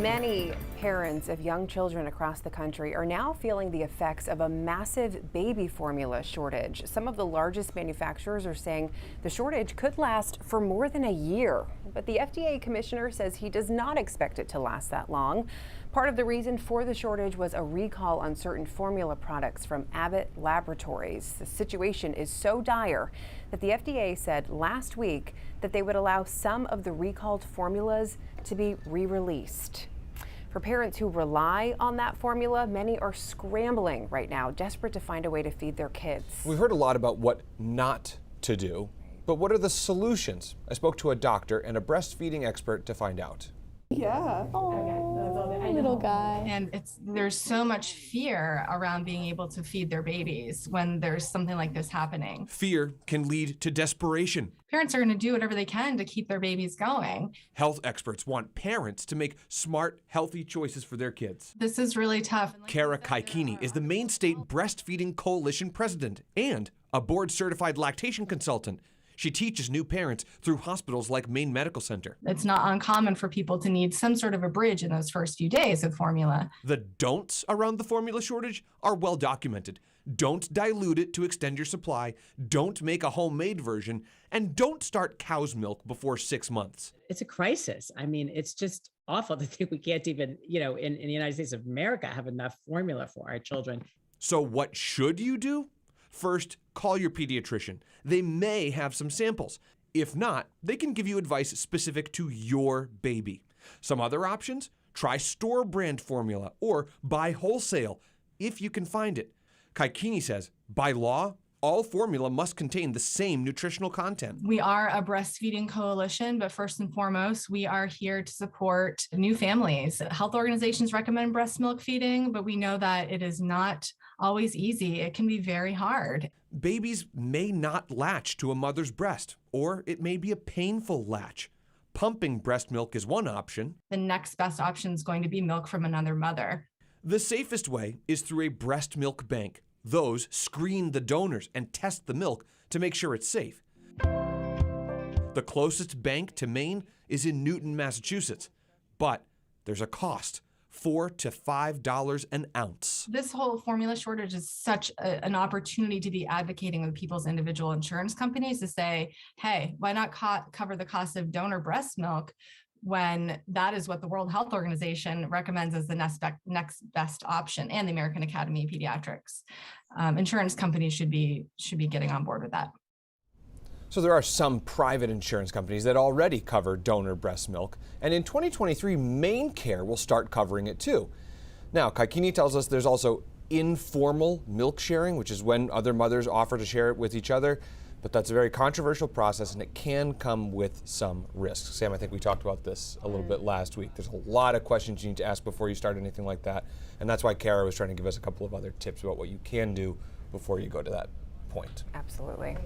Many parents of young children across the country are now feeling the effects of a massive baby formula shortage. Some of the largest manufacturers are saying the shortage could last for more than a year. But the FDA commissioner says he does not expect it to last that long. Part of the reason for the shortage was a recall on certain formula products from Abbott Laboratories. The situation is so dire that the FDA said last week that they would allow some of the recalled formulas to be re-released. For parents who rely on that formula, many are scrambling right now, desperate to find a way to feed their kids. We've heard a lot about what not to do, but what are the solutions? I spoke to a doctor and a breastfeeding expert to find out. Yeah. Oh, little guy. And there's so much fear around being able to feed their babies when there's something like this happening. Fear can lead to desperation. Parents are going to do whatever they can to keep their babies going. Health experts want parents to make smart, healthy choices for their kids. This is really tough. Kara Kaikini is the Maine State Breastfeeding Coalition president and a board-certified lactation consultant. She teaches new parents through hospitals like Maine Medical Center. It's not uncommon for people to need some sort of a bridge in those first few days with formula. The don'ts around the formula shortage are well documented. Don't dilute it to extend your supply, don't make a homemade version, and don't start cow's milk before 6 months. It's a crisis. I mean, it's just awful to think we can't even, in the United States of America, have enough formula for our children. So what should you do? First, call your pediatrician. They may have some samples. If not, they can give you advice specific to your baby. Some other options? Try store brand formula or buy wholesale if you can find it. Kaikini says, by law, all formula must contain the same nutritional content. We are a breastfeeding coalition, but first and foremost, we are here to support new families. Health organizations recommend breast milk feeding, but we know that it is not always easy. It can be very hard. Babies may not latch to a mother's breast, or it may be a painful latch. Pumping breast milk is one option. The next best option is going to be milk from another mother. The safest way is through a breast milk bank. Those screen the donors and test the milk to make sure it's safe. The closest bank to Maine is in Newton, Massachusetts, but there's a cost. $4 to $5 an ounce. This whole formula shortage is such an opportunity to be advocating with people's individual insurance companies to say, hey, why not cover the cost of donor breast milk when that is what the World Health Organization recommends as the next best option, and the American Academy of Pediatrics. Insurance companies should be getting on board with that. So there are some private insurance companies that already cover donor breast milk, and in 2023, Maine Care will start covering it too. Now, Kaikini tells us there's also informal milk sharing, which is when other mothers offer to share it with each other, but that's a very controversial process and it can come with some risks. Sam, I think we talked about this a little bit last week. There's a lot of questions you need to ask before you start anything like that, and that's why Kara was trying to give us a couple of other tips about what you can do before you go to that point. Absolutely.